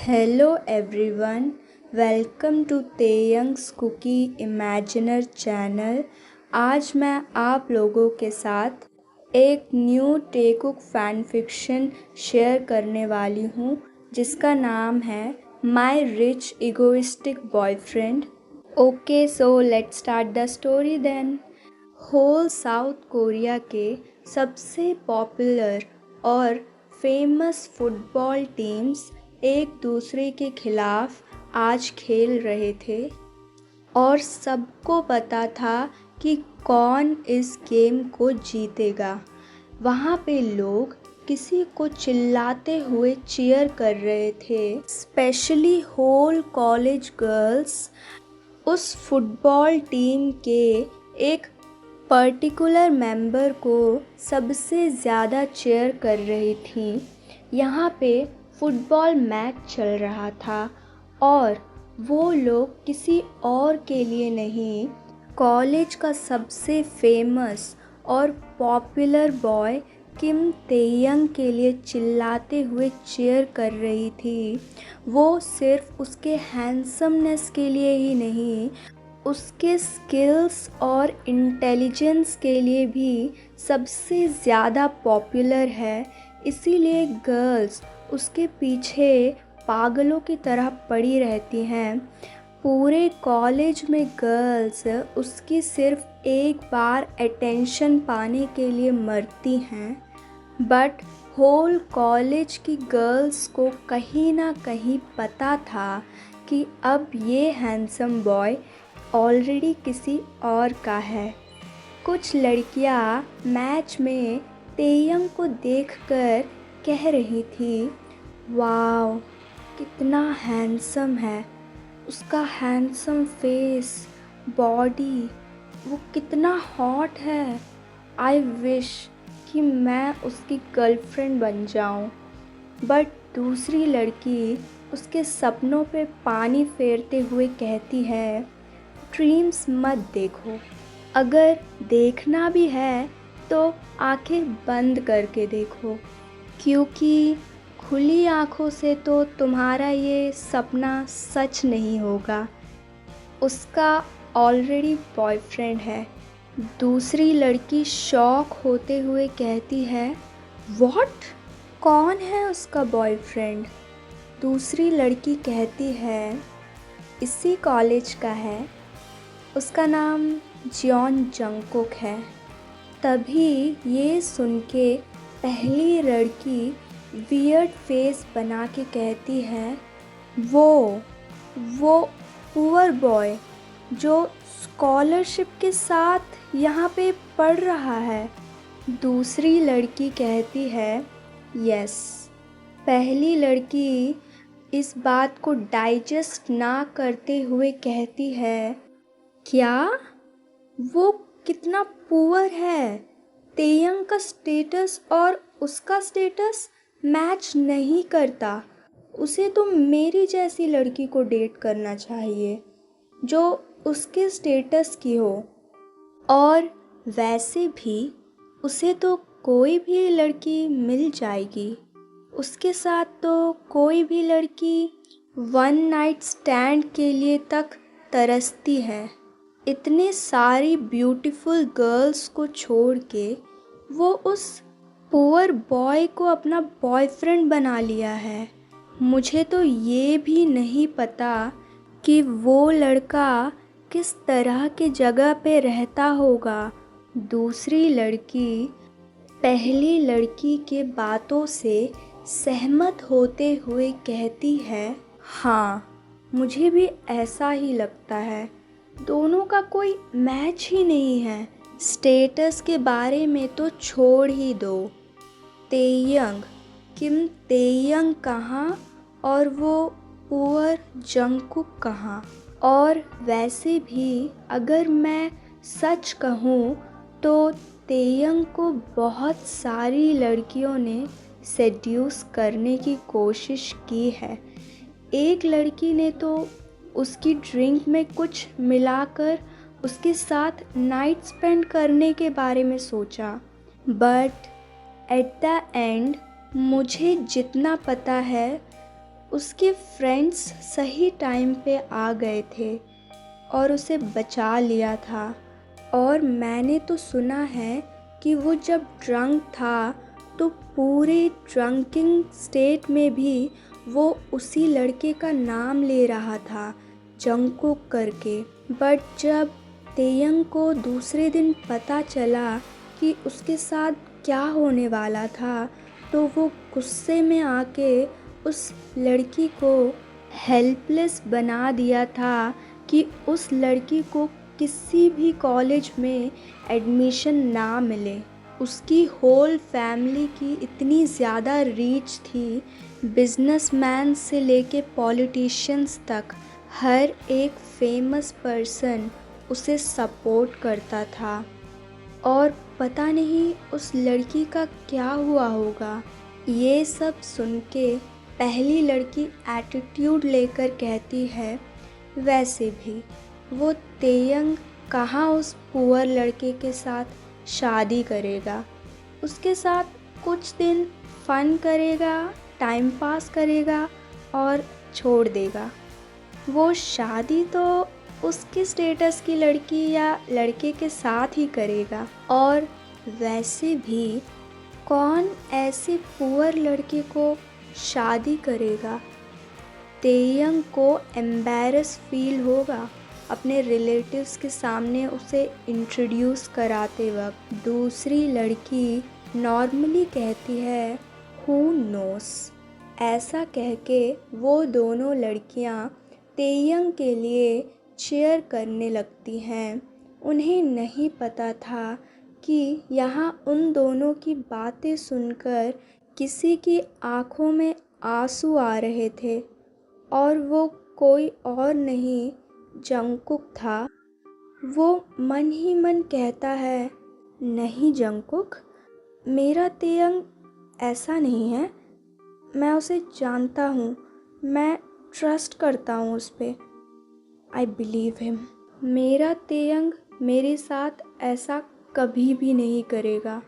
Hello everyone, welcome to Taehyung's Kookie imaginer channel. आज मैं आप लोगों के साथ एक new Taekook fan fiction share करने वाली हूँ जिसका नाम है my rich egoistic boyfriend. Okay so let's start the story then. Whole South Korea के सबसे पॉपुलर और फेमस फुटबॉल टीम्स एक दूसरे के खिलाफ आज खेल रहे थे और सबको पता था कि कौन इस गेम को जीतेगा। वहाँ पे लोग किसी को चिल्लाते हुए चीयर कर रहे थे, स्पेशली होल कॉलेज गर्ल्स उस फुटबॉल टीम के एक पर्टिकुलर मेंबर को सबसे ज़्यादा चीयर कर रही थी। यहाँ पे फुटबॉल मैच चल रहा था और वो लोग किसी और के लिए नहीं, कॉलेज का सबसे फेमस और पॉपुलर बॉय किम तेयंग के लिए चिल्लाते हुए चीयर कर रही थी। वो सिर्फ उसके हैंडसमनेस के लिए ही नहीं, उसके स्किल्स और इंटेलिजेंस के लिए भी सबसे ज़्यादा पॉपुलर है। इसीलिए गर्ल्स उसके पीछे पागलों की तरह पड़ी रहती हैं। पूरे कॉलेज में गर्ल्स उसकी सिर्फ एक बार अटेंशन पाने के लिए मरती हैं, बट होल कॉलेज की गर्ल्स को कहीं ना कहीं पता था कि अब ये हैंडसम बॉय ऑलरेडी किसी और का है। कुछ लड़कियां मैच में तेयंग को देखकर कह रही थी, वाओ कितना हैंडसम है, उसका हैंडसम फेस, बॉडी, वो कितना हॉट है। आई विश कि मैं उसकी गर्लफ्रेंड बन जाऊं। बट दूसरी लड़की उसके सपनों पे पानी फेरते हुए कहती है, ड्रीम्स मत देखो, अगर देखना भी है तो आंखें बंद करके देखो, क्योंकि खुली आँखों से तो तुम्हारा ये सपना सच नहीं होगा। उसका ऑलरेडी बॉयफ्रेंड है। दूसरी लड़की शॉक होते हुए कहती है, व्हाट? कौन है उसका बॉयफ्रेंड? दूसरी लड़की कहती है, इसी कॉलेज का है, उसका नाम जियोन जंगकुक है। तभी ये सुन के पहली लड़की वियर्ड फेस बना के कहती है, वो पुअर बॉय जो स्कॉलरशिप के साथ यहाँ पे पढ़ रहा है। दूसरी लड़की कहती है, यस। पहली लड़की इस बात को डाइजेस्ट ना करते हुए कहती है, क्या? वो कितना पुअर है? तेयंग का स्टेटस और उसका स्टेटस मैच नहीं करता। उसे तो मेरी जैसी लड़की को डेट करना चाहिए जो उसके स्टेटस की हो। और वैसे भी उसे तो कोई भी लड़की मिल जाएगी, उसके साथ तो कोई भी लड़की वन नाइट स्टैंड के लिए तक तरसती है। इतने सारी ब्यूटीफुल गर्ल्स को छोड़ के वो उस पुअर बॉय को अपना बॉयफ्रेंड बना लिया है। मुझे तो ये भी नहीं पता कि वो लड़का किस तरह के जगह पे रहता होगा। दूसरी लड़की पहली लड़की के बातों से सहमत होते हुए कहती है, हाँ मुझे भी ऐसा ही लगता है। दोनों का कोई मैच ही नहीं है। स्टेटस के बारे में तो छोड़ ही दो। तेयंग, किम तेयंग कहाँ और वो पुअर जंगकुक कहाँ? और वैसे भी अगर मैं सच कहूँ तो तेयंग को बहुत सारी लड़कियों ने सेड्यूस करने की कोशिश की है। एक लड़की ने तो उसकी ड्रिंक में कुछ मिलाकर उसके साथ नाइट स्पेंड करने के बारे में सोचा, बट एट द एंड मुझे जितना पता है उसके फ्रेंड्स सही टाइम पे आ गए थे और उसे बचा लिया था। और मैंने तो सुना है कि वो जब ड्रंक था तो पूरे ड्रंकिंग स्टेट में भी वो उसी लड़के का नाम ले रहा था, जंगकुक करके। बट जब तेयंग को दूसरे दिन पता चला कि उसके साथ क्या होने वाला था, तो वो गुस्से में आके उस लड़की को हेल्पलेस बना दिया था कि उस लड़की को किसी भी कॉलेज में एडमिशन ना मिले। उसकी होल फैमिली की इतनी ज़्यादा रीच थी, बिजनेसमैन से लेके पॉलिटिशियंस तक हर एक फेमस पर्सन उसे सपोर्ट करता था। और पता नहीं उस लड़की का क्या हुआ होगा। ये सब सुन के पहली लड़की एटीट्यूड लेकर कहती है, वैसे भी वो तेयंग कहाँ उस पुअर लड़के के साथ शादी करेगा। उसके साथ कुछ दिन फन करेगा, टाइम पास करेगा और छोड़ देगा। वो शादी तो उसके स्टेटस की लड़की या लड़के के साथ ही करेगा। और वैसे भी कौन ऐसे पुअर लड़के को शादी करेगा। तेयंग को एम्बैरस फील होगा अपने रिलेटिव्स के सामने उसे इंट्रोड्यूस कराते वक्त। दूसरी लड़की नॉर्मली कहती है, हु नोस। ऐसा कह के वो दोनों लड़कियां तेयंग के लिए चीयर करने लगती हैं। उन्हें नहीं पता था कि यहाँ उन दोनों की बातें सुनकर किसी की आँखों में आंसू आ रहे थे, और वो कोई और नहीं जंगकुक था। वो मन ही मन कहता है, नहीं जंगकुक, मेरा तेयंग ऐसा नहीं है। मैं उसे जानता हूँ, मैं ट्रस्ट करता हूँ उस पर। I believe him. मेरा तेयंग मेरे साथ ऐसा कभी भी नहीं करेगा।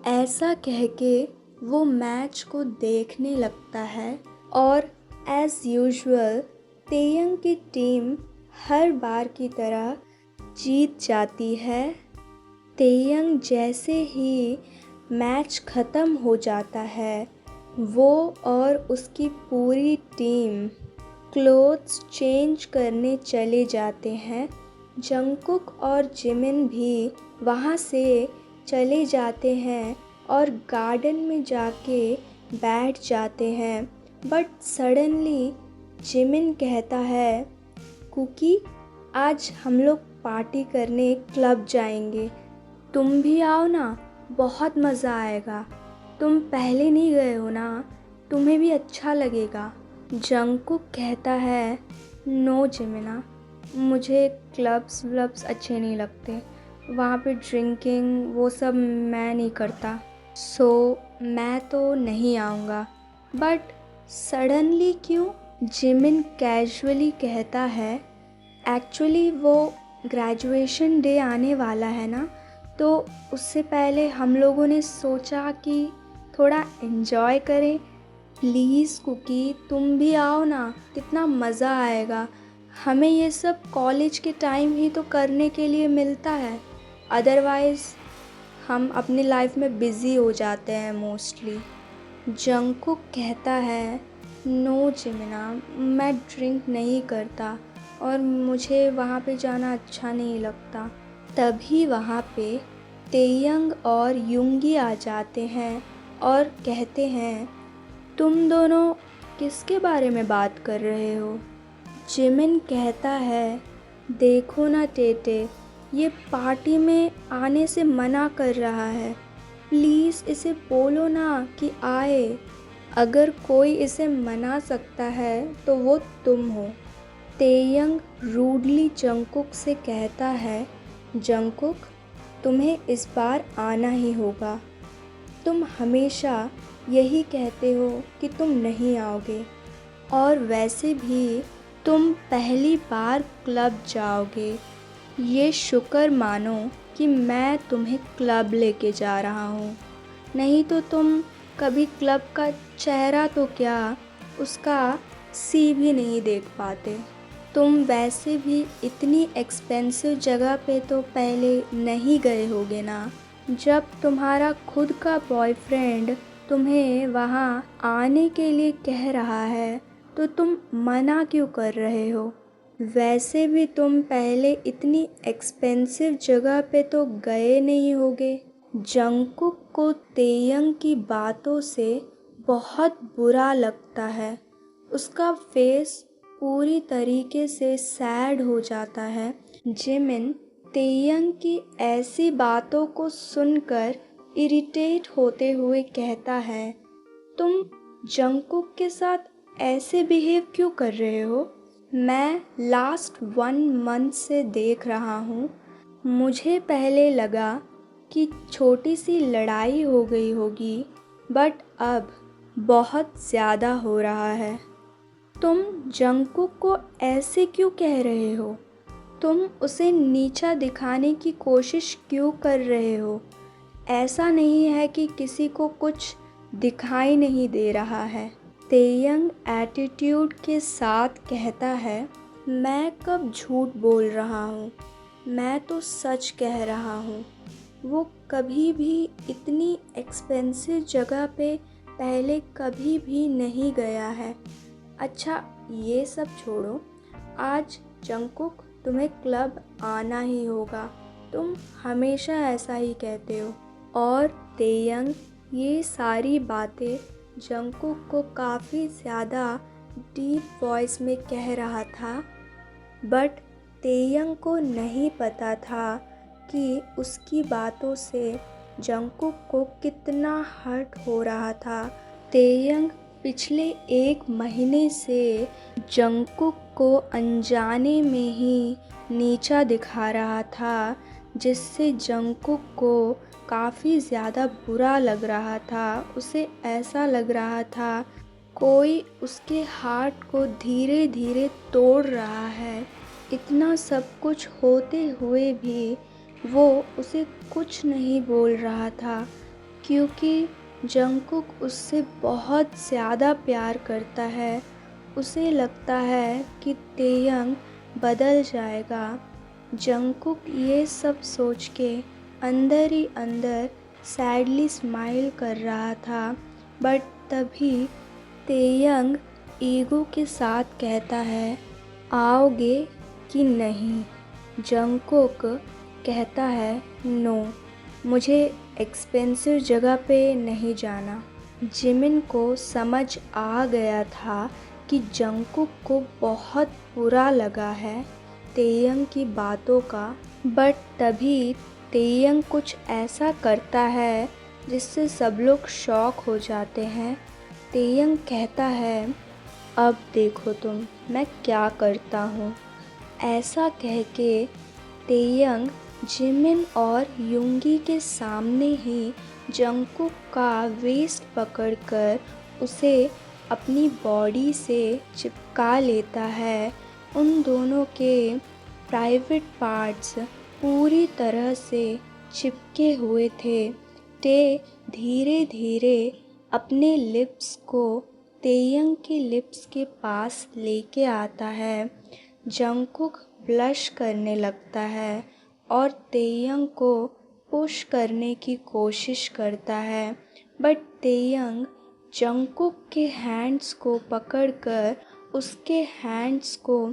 ऐसा कह के वो मैच को देखने लगता है। और एज़ यूजुअल तेयंग की टीम हर बार की तरह जीत जाती है। तेयंग जैसे ही मैच ख़त्म हो जाता है, वो और उसकी पूरी टीम क्लोथ्स चेंज करने चले जाते हैं। जंगकुक और जिमिन भी वहाँ से चले जाते हैं और गार्डन में जाके बैठ जाते हैं। बट सडनली जिमिन कहता है, कुकी, आज हम लोग पार्टी करने क्लब जाएंगे, तुम भी आओ ना, बहुत मज़ा आएगा। तुम पहले नहीं गए हो ना, तुम्हें भी अच्छा लगेगा। जंगकुक कहता है, नो जिमिना, मुझे क्लब्स व्लब्स अच्छे नहीं लगते, वहाँ पे ड्रिंकिंग वो सब मैं नहीं करता, सो मैं तो नहीं आऊँगा। बट सडनली क्यों जिमिन कैजुअली कहता है, एक्चुअली वो ग्रेजुएशन डे आने वाला है ना, तो उससे पहले हम लोगों ने सोचा कि थोड़ा एंजॉय करें। प्लीज़ कुकी, तुम भी आओ ना, कितना मज़ा आएगा। हमें ये सब कॉलेज के टाइम ही तो करने के लिए मिलता है, अदरवाइज़ हम अपनी लाइफ में बिज़ी हो जाते हैं मोस्टली। जंगकुक कहता है, नो जिमिना, मैं ड्रिंक नहीं करता और मुझे वहाँ पे जाना अच्छा नहीं लगता। तभी वहाँ पे तेयंग और युंगी आ जाते हैं और कहते हैं, तुम दोनों किसके बारे में बात कर रहे हो। जिमिन कहता है, देखो ना टेटे, ये पार्टी में आने से मना कर रहा है, प्लीज़ इसे बोलो ना कि आए। अगर कोई इसे मना सकता है तो वो तुम हो। तेयंग रूडली जंगकुक से कहता है, जंगकुक, तुम्हें इस बार आना ही होगा। तुम हमेशा यही कहते हो कि तुम नहीं आओगे, और वैसे भी तुम पहली बार क्लब जाओगे। ये शुक्र मानो कि मैं तुम्हें क्लब लेके जा रहा हूँ, नहीं तो तुम कभी क्लब का चेहरा तो क्या, उसका सी भी नहीं देख पाते। तुम वैसे भी इतनी एक्सपेंसिव जगह पे तो पहले नहीं गए होगे ना। जब तुम्हारा खुद का बॉयफ्रेंड तुम्हें वहाँ आने के लिए कह रहा है तो तुम मना क्यों कर रहे हो? वैसे भी तुम पहले इतनी एक्सपेंसिव जगह पे तो गए नहीं होगे। जंगकुक को तेयंग की बातों से बहुत बुरा लगता है। उसका फेस पूरी तरीके से सैड हो जाता है। जिमिन तेयंग की ऐसी बातों को सुनकर इरिटेट होते हुए कहता है, तुम जंगकुक के साथ ऐसे बिहेव क्यों कर रहे हो? मैं लास्ट 1 मंथ से देख रहा हूँ। मुझे पहले लगा कि छोटी सी लड़ाई हो गई होगी, बट अब बहुत ज़्यादा हो रहा है। तुम जंगकुक को ऐसे क्यों कह रहे हो? तुम उसे नीचा दिखाने की कोशिश क्यों कर रहे हो? ऐसा नहीं है कि किसी को कुछ दिखाई नहीं दे रहा है। तेयंग एटीट्यूड के साथ कहता है, मैं कब झूठ बोल रहा हूँ? मैं तो सच कह रहा हूँ। वो कभी भी इतनी एक्सपेंसिव जगह पे पहले कभी भी नहीं गया है। अच्छा, ये सब छोड़ो। आज जंगकुक तुम्हें क्लब आना ही होगा। तुम हमेशा ऐसा ही कहते हो। और तेयंग ये सारी बातें जंगकुक को काफ़ी ज़्यादा डीप वॉइस में कह रहा था, बट तेयंग को नहीं पता था कि उसकी बातों से जंगकुक को कितना हर्ट हो रहा था। तेयंग पिछले 1 महीने से जंगकुक को अनजाने में ही नीचा दिखा रहा था, जिससे जंगकुक को काफ़ी ज़्यादा बुरा लग रहा था। उसे ऐसा लग रहा था कोई उसके हार्ट को धीरे धीरे तोड़ रहा है। इतना सब कुछ होते हुए भी वो उसे कुछ नहीं बोल रहा था, क्योंकि जंगकुक उससे बहुत ज़्यादा प्यार करता है। उसे लगता है कि तेयंग बदल जाएगा। जंगकुक ये सब सोच के अंदर ही अंदर सैडली स्माइल कर रहा था, बट तभी तेयंग ईगो के साथ कहता है, आओगे कि नहीं? जंगकुक कहता है, नो, मुझे एक्सपेंसिव जगह पे नहीं जाना। जिमिन को समझ आ गया था कि जंगकुक को बहुत बुरा लगा है तेयंग की बातों का, बट तभी तेयंग कुछ ऐसा करता है जिससे सब लोग शॉक हो जाते हैं। तेयंग कहता है, अब देखो तुम मैं क्या करता हूँ। ऐसा कह के तेयंग जिमिन और युंगी के सामने ही जंगकुक का वेस्ट पकड़कर उसे अपनी बॉडी से चिपका लेता है। उन दोनों के प्राइवेट पार्ट्स पूरी तरह से चिपके हुए थे। ते धीरे धीरे अपने लिप्स को तेयंग के लिप्स के पास लेके आता है। जंगकुक ब्लश करने लगता है और तेयंग को पुश करने की कोशिश करता है, बट तेयंग जंगकुक के हैंड्स को पकड़कर उसके हैंड्स को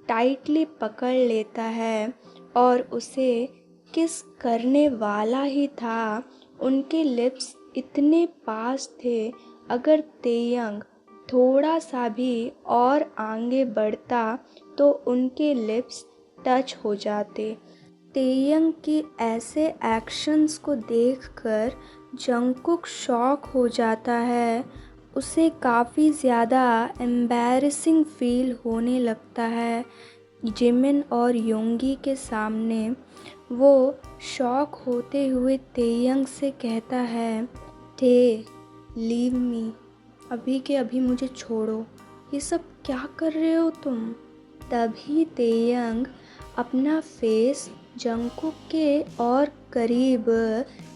टाइटली पकड़ लेता है और उसे किस करने वाला ही था। उनके लिप्स इतने पास थे, अगर तेयंग थोड़ा सा भी और आगे बढ़ता तो उनके लिप्स टच हो जाते। तेयंग की ऐसे एक्शंस को देखकर जंगकुक शॉक हो जाता है। उसे काफ़ी ज़्यादा एम्बैरेसिंग फील होने लगता है। जिमिन और योंगी के सामने वो शॉक होते हुए तेयंग से कहता है, टे लीव मी, अभी के अभी मुझे छोड़ो। ये सब क्या कर रहे हो तुम? तभी तेयंग अपना फेस जंगकुक के और करीब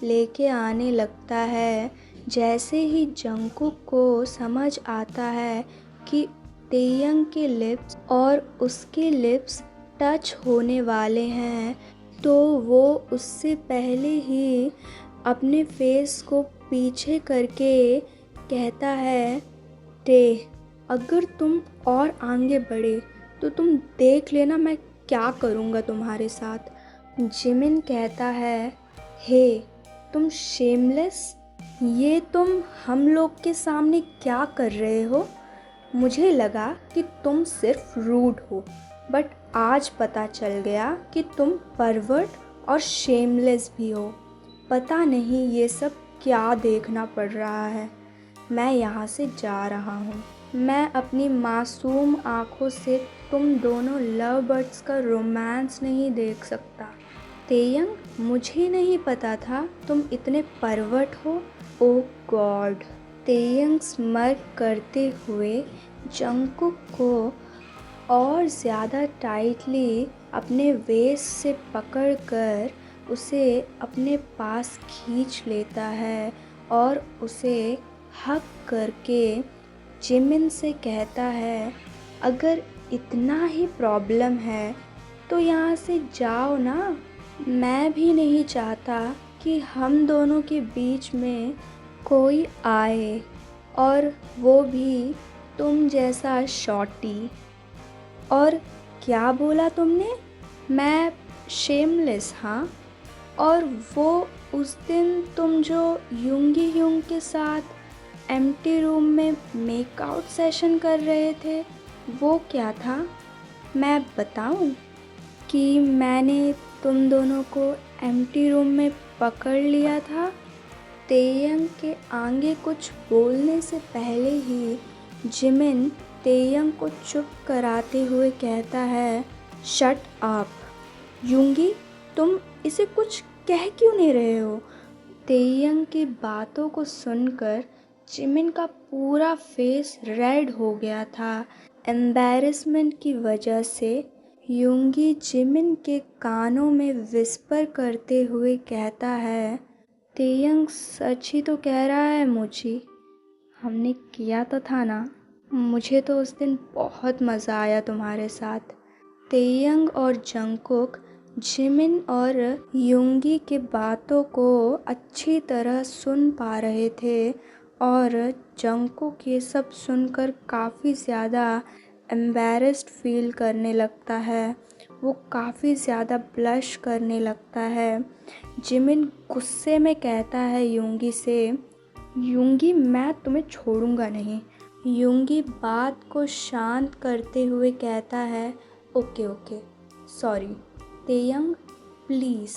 लेके आने लगता है। जैसे ही जंगकुक को समझ आता है कि तेयंग के लिप्स और उसके लिप्स टच होने वाले हैं तो वो उससे पहले ही अपने फेस को पीछे करके कहता है, टे अगर तुम और आगे बढ़े तो तुम देख लेना मैं क्या करूँगा तुम्हारे साथ। जिमिन कहता है, हे तुम शेमलेस, ये तुम हम लोग के सामने क्या कर रहे हो? मुझे लगा कि तुम सिर्फ रूड हो, बट आज पता चल गया कि तुम परवर्ट और शेमलेस भी हो। पता नहीं ये सब क्या देखना पड़ रहा है। मैं यहाँ से जा रहा हूँ। मैं अपनी मासूम आँखों से तुम दोनों लव बर्ड्स का रोमांस नहीं देख सकता। तेयंग, मुझे नहीं पता था तुम इतने परवर्ट हो। ओ गॉड। तेयंग स्मर्क करते हुए जंगकुक को और ज़्यादा टाइटली अपने वेस्ट से पकड़कर उसे अपने पास खींच लेता है और उसे हग करके जिमिन से कहता है, अगर इतना ही प्रॉब्लम है तो यहाँ से जाओ ना। मैं भी नहीं चाहता कि हम दोनों के बीच में कोई आए, और वो भी तुम जैसा शॉर्टी। और क्या बोला तुमने? मैं शेमलेस? हाँ, और वो उस दिन तुम जो युंगी युंग के साथ एम्प्टी रूम में मेकआउट सेशन कर रहे थे, वो क्या था? मैं बताऊं कि मैंने तुम दोनों को एम्प्टी रूम में पकड़ लिया था। तेयंग के आगे कुछ बोलने से पहले ही जिमिन तेयंग को चुप कराते हुए कहता है, शट अप। युंगी, तुम इसे कुछ कह क्यों नहीं रहे हो? तेयंग की बातों को सुनकर जिमिन का पूरा फेस रेड हो गया था एम्बैरेसमेंट की वजह से। युंगी जिमिन के कानों में विस्पर करते हुए कहता है, तेयंग सच ही तो कह रहा है मोची। हमने किया तो था ना। मुझे तो उस दिन बहुत मज़ा आया तुम्हारे साथ। तेयंग और जंगकुक जिमिन और युंगी के बातों को अच्छी तरह सुन पा रहे थे और जंगकुक ये सब सुनकर काफ़ी ज़्यादा एम्बैरेस्ड फील करने लगता है। वो काफ़ी ज़्यादा ब्लश करने लगता है। जिमिन गुस्से में कहता है युंगी से, युंगी मैं तुम्हें छोड़ूंगा नहीं। युंगी बात को शांत करते हुए कहता है, ओके ओके सॉरी। तेयंग प्लीज़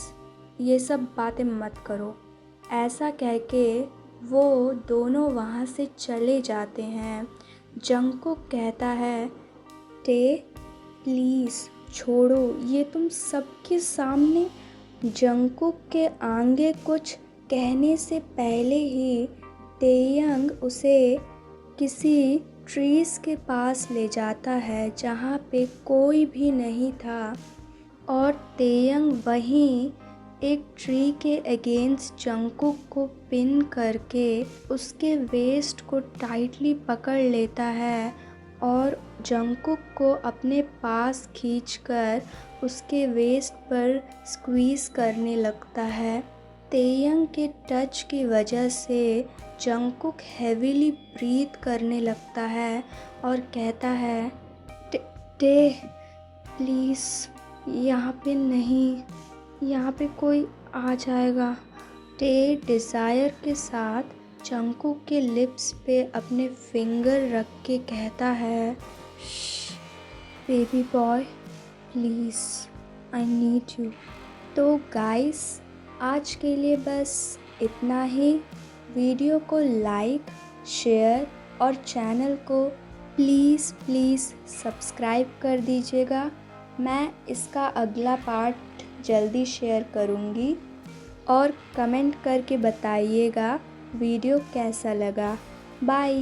ये सब बातें मत करो। ऐसा कह के वो दोनों वहाँ से चले जाते हैं। जंगकुक कहता है, टे प्लीज़ छोड़ो ये तुम सबके सामने। जंगकुक के आगे कुछ कहने से पहले ही तेयंग उसे किसी ट्रीज़ के पास ले जाता है जहाँ पे कोई भी नहीं था, और तेयंग वहीं एक ट्री के अगेंस्ट जंगकुक को पिन करके उसके वेस्ट को टाइटली पकड़ लेता है और जंगकुक को अपने पास खींचकर उसके वेस्ट पर स्क्वीज़ करने लगता है। तेयंग के टच की वजह से जंगकुक हेवीली ब्रीथ करने लगता है और कहता है, टे प्लीज़ यहाँ पे नहीं, यहाँ पे कोई आ जाएगा। टे डिज़ायर के साथ जंगकुक के लिप्स पे अपने फिंगर रख के कहता है, baby boy please I need you. तो गाइस आज के लिए बस इतना ही। वीडियो को लाइक, शेयर और चैनल को प्लीज़ सब्सक्राइब कर दीजिएगा। मैं इसका अगला पार्ट जल्दी शेयर करूँगी और कमेंट करके बताइएगा वीडियो कैसा लगा। बाय।